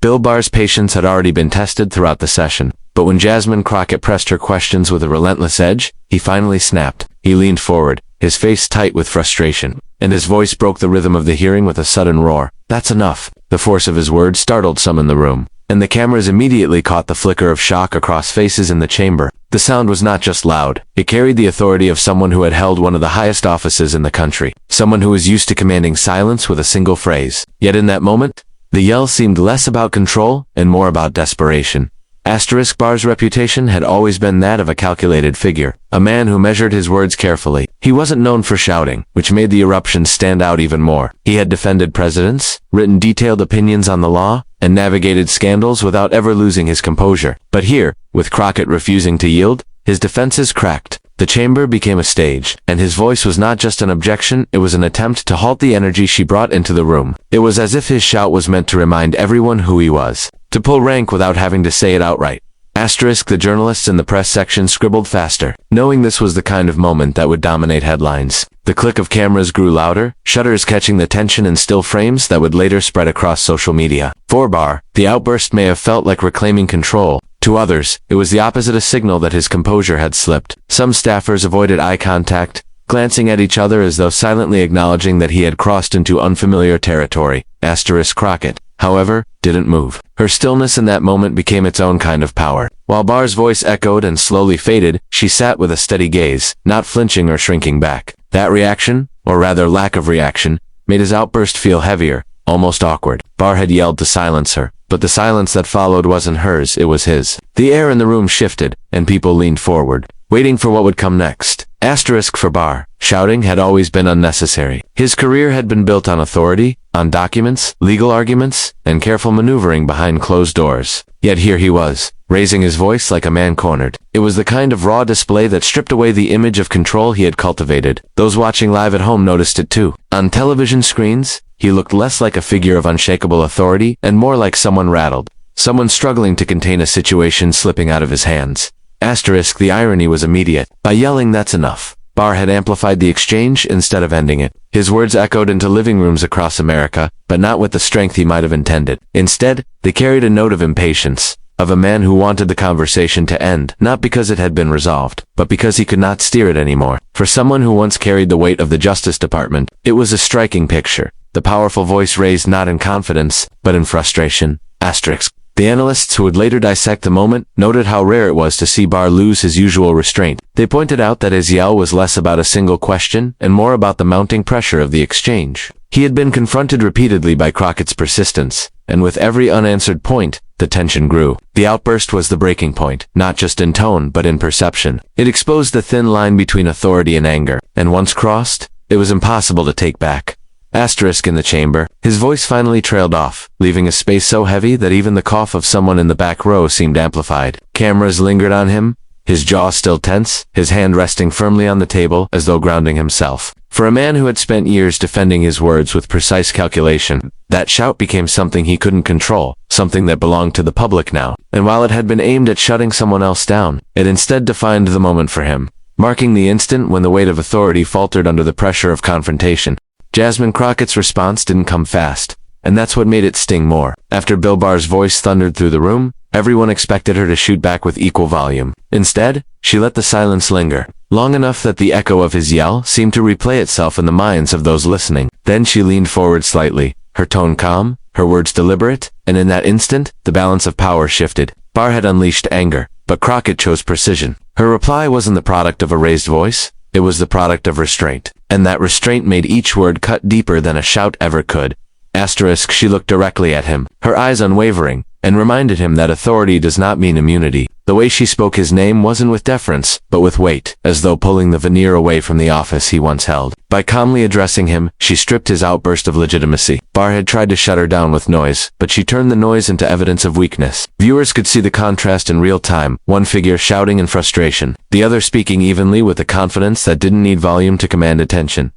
Bill Barr's patience had already been tested throughout the session, but when Jasmine Crockett pressed her questions with a relentless edge, he finally snapped. He leaned forward, his face tight with frustration, and his voice broke the rhythm of the hearing with a sudden roar. "That's enough." The force of his words startled some in the room, and the cameras immediately caught the flicker of shock across faces in the chamber. The sound was not just loud, it carried the authority of someone who had held one of the highest offices in the country, someone who was used to commanding silence with a single phrase. Yet in that moment, the yell seemed less about control and more about desperation. Barr's reputation had always been that of a calculated figure, a man who measured his words carefully. He wasn't known for shouting, which made the eruption stand out even more. He had defended presidents, written detailed opinions on the law, and navigated scandals without ever losing his composure. But here, with Crockett refusing to yield, his defenses cracked. The chamber became a stage, and his voice was not just an objection, it was an attempt to halt the energy she brought into the room. It was as if his shout was meant to remind everyone who he was, to pull rank without having to say it outright. The journalists in the press section scribbled faster, knowing this was the kind of moment that would dominate headlines. The click of cameras grew louder, shutters catching the tension in still frames that would later spread across social media. For Barr, the outburst may have felt like reclaiming control. To others, it was the opposite, a signal that his composure had slipped. Some staffers avoided eye contact, glancing at each other as though silently acknowledging that he had crossed into unfamiliar territory. Crockett, however, didn't move. Her stillness in that moment became its own kind of power. While Barr's voice echoed and slowly faded, she sat with a steady gaze, not flinching or shrinking back. That reaction, or rather lack of reaction, made his outburst feel heavier, almost awkward. Barr had yelled to silence her, but the silence that followed wasn't hers, it was his. The air in the room shifted, and people leaned forward, waiting for what would come next. For Barr, shouting had always been unnecessary. His career had been built on authority, on documents, legal arguments, and careful maneuvering behind closed doors. Yet here he was, raising his voice like a man cornered. It was the kind of raw display that stripped away the image of control he had cultivated. Those watching live at home noticed it too. On television screens, he looked less like a figure of unshakable authority and more like someone rattled, someone struggling to contain a situation slipping out of his hands. The irony was immediate. By yelling "that's enough," Barr had amplified the exchange instead of ending it. His words echoed into living rooms across America, but not with the strength he might have intended. Instead, they carried a note of impatience, of a man who wanted the conversation to end, not because it had been resolved, but because he could not steer it anymore. For someone who once carried the weight of the Justice Department, it was a striking picture. The powerful voice raised not in confidence, but in frustration. The analysts who would later dissect the moment noted how rare it was to see Barr lose his usual restraint. They pointed out that his yell was less about a single question and more about the mounting pressure of the exchange. He had been confronted repeatedly by Crockett's persistence, and with every unanswered point, the tension grew. The outburst was the breaking point, not just in tone but in perception. It exposed the thin line between authority and anger, and once crossed, it was impossible to take back. In the chamber, his voice finally trailed off, leaving a space so heavy that even the cough of someone in the back row seemed amplified. Cameras lingered on him, his jaw still tense, his hand resting firmly on the table as though grounding himself. For a man who had spent years defending his words with precise calculation, that shout became something he couldn't control, something that belonged to the public now. And while it had been aimed at shutting someone else down, it instead defined the moment for him, marking the instant when the weight of authority faltered under the pressure of confrontation. Jasmine Crockett's response didn't come fast, and that's what made it sting more. After Bill Barr's voice thundered through the room, everyone expected her to shoot back with equal volume. Instead, she let the silence linger, long enough that the echo of his yell seemed to replay itself in the minds of those listening. Then she leaned forward slightly, her tone calm, her words deliberate, and in that instant, the balance of power shifted. Barr had unleashed anger, but Crockett chose precision. Her reply wasn't the product of a raised voice, it was the product of restraint. And that restraint made each word cut deeper than a shout ever could. She looked directly at him, her eyes unwavering, and reminded him that authority does not mean immunity. The way she spoke his name wasn't with deference, but with weight, as though pulling the veneer away from the office he once held. By calmly addressing him, she stripped his outburst of legitimacy. Barr had tried to shut her down with noise, but she turned the noise into evidence of weakness. Viewers could see the contrast in real time, one figure shouting in frustration, the other speaking evenly with a confidence that didn't need volume to command attention.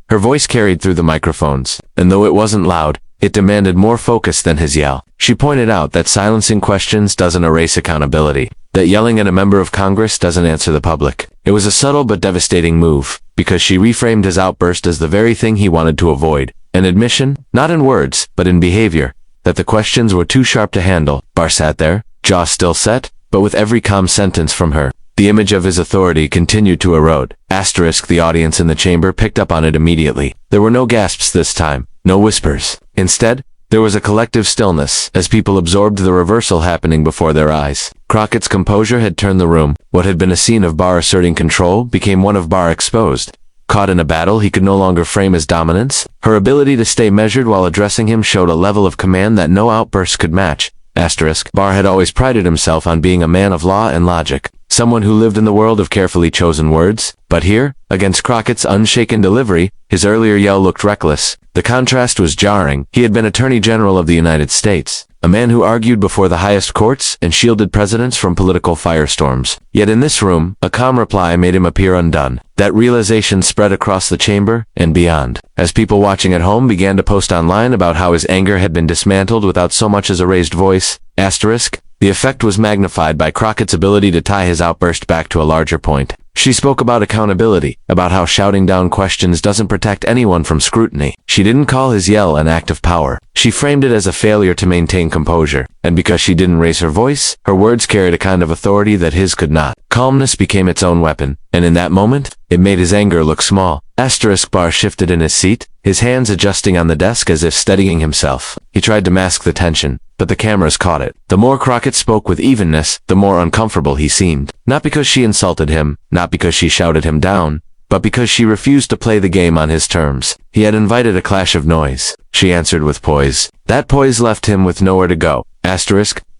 Her voice carried through the microphones, and though it wasn't loud, it demanded more focus than his yell. She pointed out that silencing questions doesn't erase accountability, that yelling at a member of Congress doesn't answer the public. It was a subtle but devastating move, because she reframed his outburst as the very thing he wanted to avoid, an admission, not in words, but in behavior, that the questions were too sharp to handle. Barr sat there, jaw still set, but with every calm sentence from her, the image of his authority continued to erode. The audience in the chamber picked up on it immediately. There were no gasps this time, no whispers. Instead, there was a collective stillness, as people absorbed the reversal happening before their eyes. Crockett's composure had turned the room. What had been a scene of Barr asserting control became one of Barr exposed. Caught in a battle he could no longer frame as dominance, her ability to stay measured while addressing him showed a level of command that no outburst could match. Barr had always prided himself on being a man of law and logic, someone who lived in the world of carefully chosen words, but here, against Crockett's unshaken delivery, his earlier yell looked reckless. The contrast was jarring. He had been Attorney General of the United States, a man who argued before the highest courts and shielded presidents from political firestorms. Yet in this room, a calm reply made him appear undone. That realization spread across the chamber and beyond, as people watching at home began to post online about how his anger had been dismantled without so much as a raised voice. The effect was magnified by Crockett's ability to tie his outburst back to a larger point. She spoke about accountability, about how shouting down questions doesn't protect anyone from scrutiny. She didn't call his yell an act of power. She framed it as a failure to maintain composure, and because she didn't raise her voice, her words carried a kind of authority that his could not. Calmness became its own weapon, and in that moment, it made his anger look small. Barr shifted in his seat, his hands adjusting on the desk as if steadying himself. He tried to mask the tension, but the cameras caught it. The more Crockett spoke with evenness, the more uncomfortable he seemed. Not because she insulted him, not because she shouted him down, but because she refused to play the game on his terms. He had invited a clash of noise. She answered with poise. That poise left him with nowhere to go.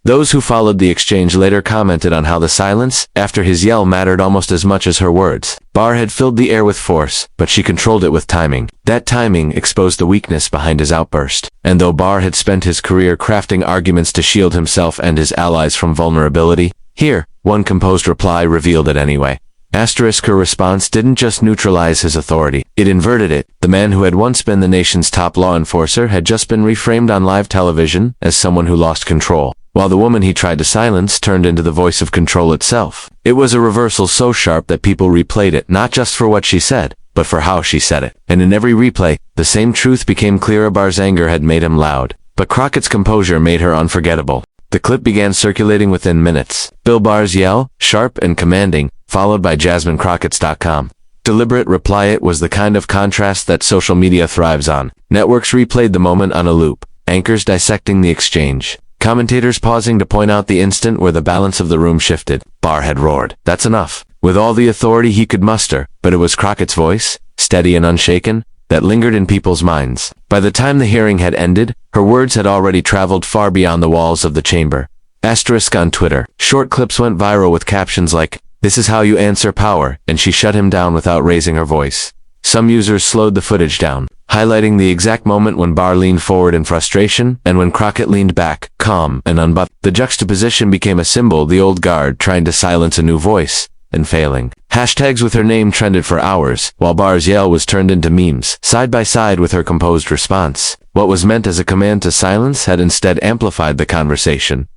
Those who followed the exchange later commented on how the silence after his yell mattered almost as much as her words. Barr had filled the air with force, but she controlled it with timing. That timing exposed the weakness behind his outburst. And though Barr had spent his career crafting arguments to shield himself and his allies from vulnerability, here, one composed reply revealed it anyway. Her response didn't just neutralize his authority, it inverted it. The man who had once been the nation's top law enforcer had just been reframed on live television as someone who lost control, while the woman he tried to silence turned into the voice of control itself. It was a reversal so sharp that people replayed it not just for what she said, but for how she said it. And in every replay, the same truth became clearer. Barr's anger had made him loud, but Crockett's composure made her unforgettable. The clip began circulating within minutes. Barr's yell, sharp and commanding, followed by JasmineCrockett's.com. Deliberate reply. It was the kind of contrast that social media thrives on. Networks replayed the moment on a loop, anchors dissecting the exchange, commentators pausing to point out the instant where the balance of the room shifted. Barr had roared, "That's enough," with all the authority he could muster, but it was Crockett's voice, steady and unshaken, that lingered in people's minds. By the time the hearing had ended, her words had already traveled far beyond the walls of the chamber. On Twitter, short clips went viral with captions like, "This is how you answer power," and she shut him down without raising her voice. Some users slowed the footage down, highlighting the exact moment when Barr leaned forward in frustration and when Crockett leaned back, calm and unbothered. The juxtaposition became a symbol, the old guard trying to silence a new voice, and failing. Hashtags with her name trended for hours, while Barr's yell was turned into memes, side by side with her composed response. What was meant as a command to silence had instead amplified the conversation.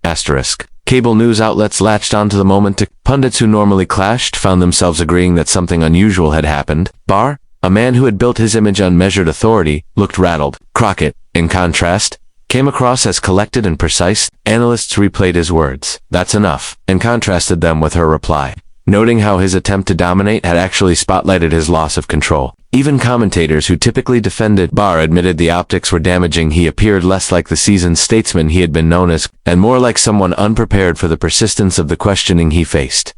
Cable news outlets latched onto the moment. Pundits who normally clashed found themselves agreeing that something unusual had happened. Barr, a man who had built his image on measured authority, looked rattled. Crockett, in contrast, came across as collected and precise. Analysts replayed his words, "That's enough," and contrasted them with her reply, noting how his attempt to dominate had actually spotlighted his loss of control. Even commentators who typically defended Barr admitted the optics were damaging. He appeared less like the seasoned statesman he had been known as, and more like someone unprepared for the persistence of the questioning he faced.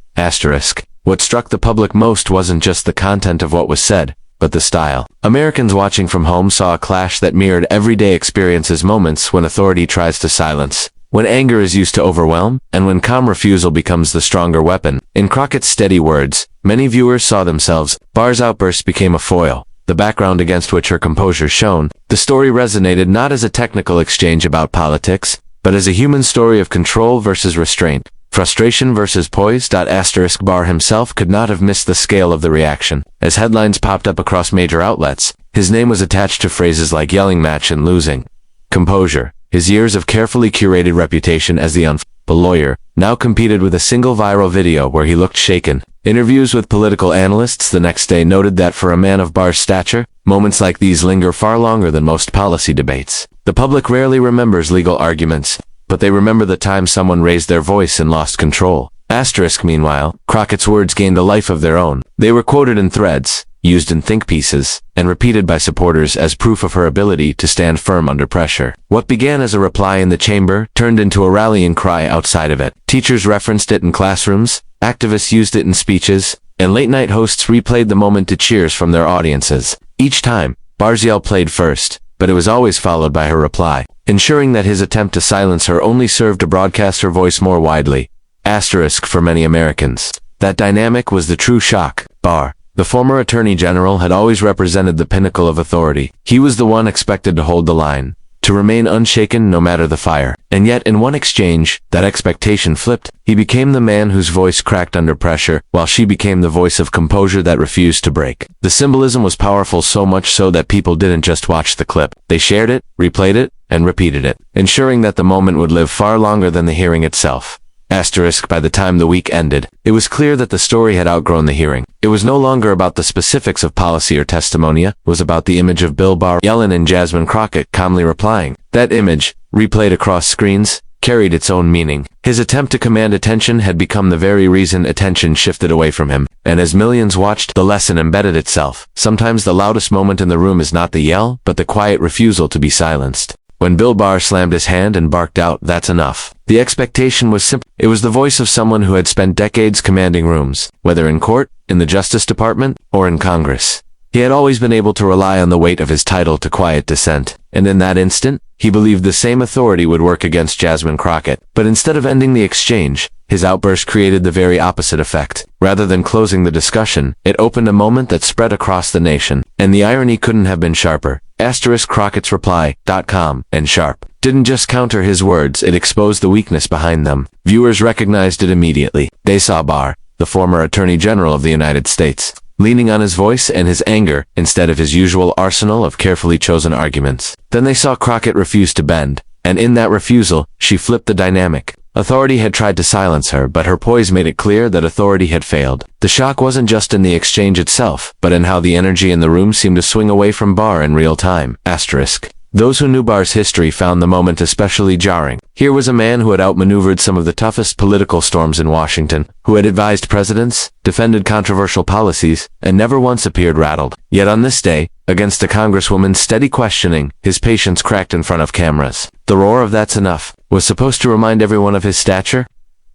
What struck the public most wasn't just the content of what was said, but the style. Americans watching from home saw a clash that mirrored everyday experiences, moments when authority tries to silence, when anger is used to overwhelm, and when calm refusal becomes the stronger weapon. In Crockett's steady words, many viewers saw themselves. Barr's outburst became a foil, the background against which her composure shone. The story resonated not as a technical exchange about politics, but as a human story of control versus restraint, frustration versus poise. Barr himself could not have missed the scale of the reaction. As headlines popped up across major outlets, his name was attached to phrases like yelling match and losing composure. His years of carefully curated reputation as the lawyer now competed with a single viral video where he looked shaken. Interviews with political analysts the next day noted that for a man of Barr's stature, moments like these linger far longer than most policy debates. The public rarely remembers legal arguments, but they remember the time someone raised their voice and lost control. Asterisk, meanwhile, Crockett's words gained a life of their own. They were quoted in threads, used in think pieces, and repeated by supporters as proof of her ability to stand firm under pressure. What began as a reply in the chamber turned into a rallying cry outside of it. Teachers referenced it in classrooms, activists used it in speeches, and late-night hosts replayed the moment to cheers from their audiences. Each time, Barr's yell played first, but it was always followed by her reply, ensuring that his attempt to silence her only served to broadcast her voice more widely. Asterisk for many Americans. That dynamic was the true shock. Barr, the former Attorney General, had always represented the pinnacle of authority. He was the one expected to hold the line, to remain unshaken no matter the fire. And yet, in one exchange, that expectation flipped. He became the man whose voice cracked under pressure, while she became the voice of composure that refused to break. The symbolism was powerful, so much so that people didn't just watch the clip. They shared it, replayed it, and repeated it, ensuring that the moment would live far longer than the hearing itself. Asterisk, by the time the week ended, it was clear that the story had outgrown the hearing. It was no longer about the specifics of policy or testimonia. It was about the image of Bill Barr yelling and Jasmine Crockett calmly replying. That image, replayed across screens, carried its own meaning. His attempt to command attention had become the very reason attention shifted away from him. And as millions watched, the lesson embedded itself. Sometimes the loudest moment in the room is not the yell, but the quiet refusal to be silenced. When Bill Barr slammed his hand and barked out, "That's enough," the expectation was simple. It was the voice of someone who had spent decades commanding rooms, whether in court, in the Justice Department, or in Congress. He had always been able to rely on the weight of his title to quiet dissent, and in that instant, he believed the same authority would work against Jasmine Crockett. But instead of ending the exchange, his outburst created the very opposite effect. Rather than closing the discussion, it opened a moment that spread across the nation. And the irony couldn't have been sharper. Asterisk Crockett's reply, .com, and sharp, didn't just counter his words, it exposed the weakness behind them. Viewers recognized it immediately. They saw Barr, the former Attorney General of the United States, leaning on his voice and his anger instead of his usual arsenal of carefully chosen arguments. Then they saw Crockett refuse to bend, and in that refusal, she flipped the dynamic. Authority had tried to silence her, but her poise made it clear that authority had failed. The shock wasn't just in the exchange itself, but in how the energy in the room seemed to swing away from Barr in real time. Asterisk. Those who knew Barr's history found the moment especially jarring. Here was a man who had outmaneuvered some of the toughest political storms in Washington, who had advised presidents, defended controversial policies, and never once appeared rattled. Yet on this day, against a Congresswoman's steady questioning, his patience cracked in front of cameras. The roar of "That's enough" was supposed to remind everyone of his stature,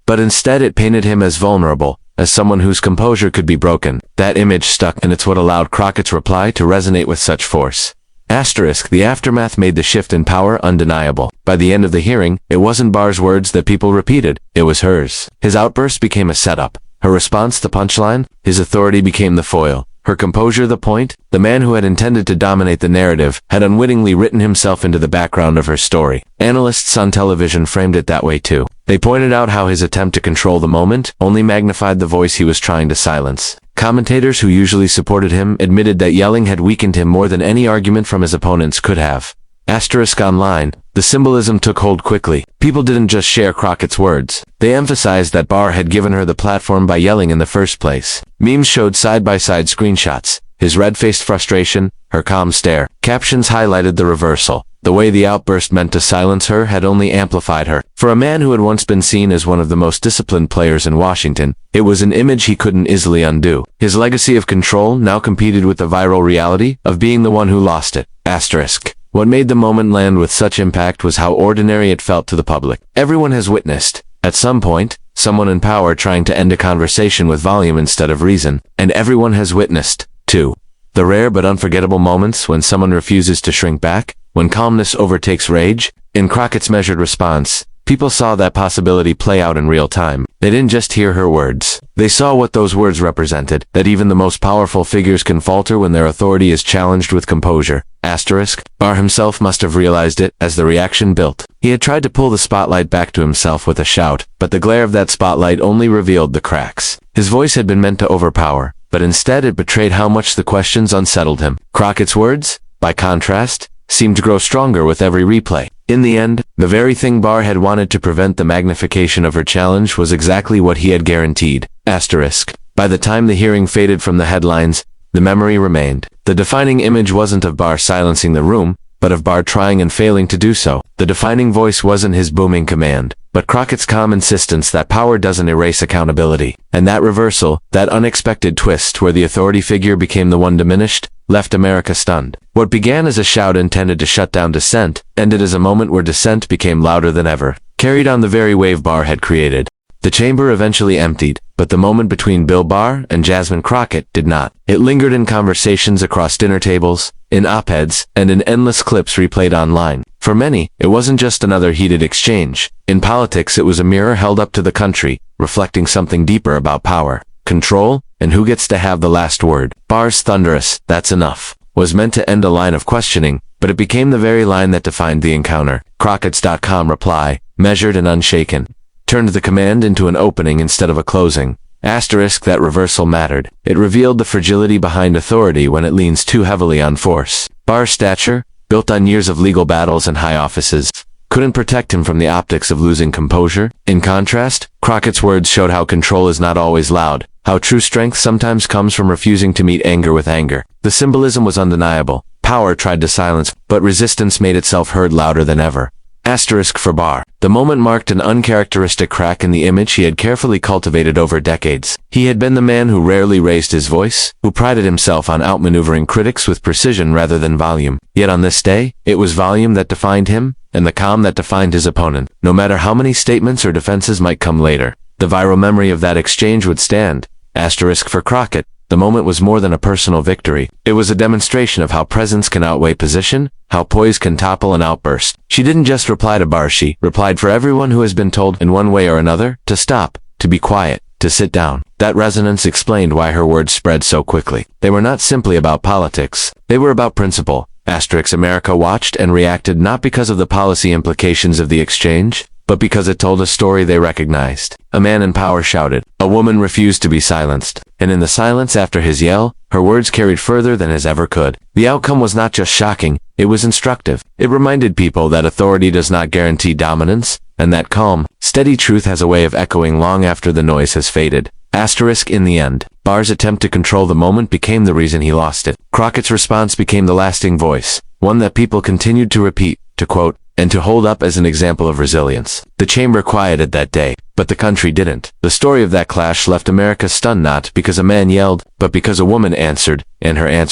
but instead it painted him as vulnerable, as someone whose composure could be broken. That image stuck, and it's what allowed Crockett's reply to resonate with such force. Asterisk, the aftermath made the shift in power undeniable. By the end of the hearing, it wasn't Barr's words that people repeated, it was hers. His outburst became a setup, her response the punchline, his authority became the foil, her composure the point. The man who had intended to dominate the narrative had unwittingly written himself into the background of her story. Analysts on television framed it that way too. They pointed out how his attempt to control the moment only magnified the voice he was trying to silence. Commentators who usually supported him admitted that yelling had weakened him more than any argument from his opponents could have. Asterisk online, the symbolism took hold quickly. People didn't just share Crockett's words. They emphasized that Barr had given her the platform by yelling in the first place. Memes showed side-by-side screenshots, his red-faced frustration, her calm stare. Captions highlighted the reversal. The way the outburst meant to silence her had only amplified her. For a man who had once been seen as one of the most disciplined players in Washington, it was an image he couldn't easily undo. His legacy of control now competed with the viral reality of being the one who lost it. Asterisk. What made the moment land with such impact was how ordinary it felt to the public. Everyone has witnessed, at some point, someone in power trying to end a conversation with volume instead of reason. And everyone has witnessed, too, the rare but unforgettable moments when someone refuses to shrink back, when calmness overtakes rage. In Crockett's measured response, people saw that possibility play out in real time. They didn't just hear her words. They saw what those words represented, that even the most powerful figures can falter when their authority is challenged with composure. Asterisk. Barr himself must have realized it as the reaction built. He had tried to pull the spotlight back to himself with a shout, but the glare of that spotlight only revealed the cracks. His voice had been meant to overpower, but instead it betrayed how much the questions unsettled him. Crockett's words, by contrast, seemed to grow stronger with every replay. In the end, the very thing Barr had wanted to prevent, the magnification of her challenge, was exactly what he had guaranteed. Asterisk. By the time the hearing faded from the headlines, the memory remained. The defining image wasn't of Barr silencing the room, but of Barr trying and failing to do so. The defining voice wasn't his booming command, but Crockett's calm insistence that power doesn't erase accountability. And that reversal, that unexpected twist where the authority figure became the one diminished, left America stunned. What began as a shout intended to shut down dissent, ended as a moment where dissent became louder than ever, carried on the very wave Barr had created. The chamber eventually emptied, but the moment between Bill Barr and Jasmine Crockett did not. It lingered in conversations across dinner tables, in op-eds, and in endless clips replayed online. For many, it wasn't just another heated exchange. In politics, it was a mirror held up to the country, reflecting something deeper about power, control, and who gets to have the last word. Barr's thunderous, "That's enough," was meant to end a line of questioning, but it became the very line that defined the encounter. Crockett's.com reply, measured and unshaken, turned the command into an opening instead of a closing. Asterisk, that reversal mattered. It revealed the fragility behind authority when it leans too heavily on force. Barr's stature, built on years of legal battles and high offices, couldn't protect him from the optics of losing composure. In contrast, Crockett's words showed how control is not always loud, how true strength sometimes comes from refusing to meet anger with anger. The symbolism was undeniable. Power tried to silence, but resistance made itself heard louder than ever. Asterisk for Barr. The moment marked an uncharacteristic crack in the image he had carefully cultivated over decades. He had been the man who rarely raised his voice, who prided himself on outmaneuvering critics with precision rather than volume. Yet on this day, it was volume that defined him, and the calm that defined his opponent. No matter how many statements or defenses might come later, the viral memory of that exchange would stand. Asterisk for Crockett. The moment was more than a personal victory. It was a demonstration of how presence can outweigh position, how poise can topple an outburst. She didn't just reply to Barr, she replied for everyone who has been told in one way or another to stop, to be quiet, to sit down. That resonance explained why her words spread so quickly. They were not simply about politics. They were about principle. Asterisk America watched and reacted not because of the policy implications of the exchange, but because it told a story they recognized. A man in power shouted. A woman refused to be silenced. And in the silence after his yell, her words carried further than his ever could. The outcome was not just shocking, it was instructive. It reminded people that authority does not guarantee dominance, and that calm, steady truth has a way of echoing long after the noise has faded. Asterisk in the end, Barr's attempt to control the moment became the reason he lost it. Crockett's response became the lasting voice, one that people continued to repeat, to quote, and to hold up as an example of resilience. The chamber quieted that day, but the country didn't. The story of that clash left America stunned not because a man yelled, but because a woman answered, and her answer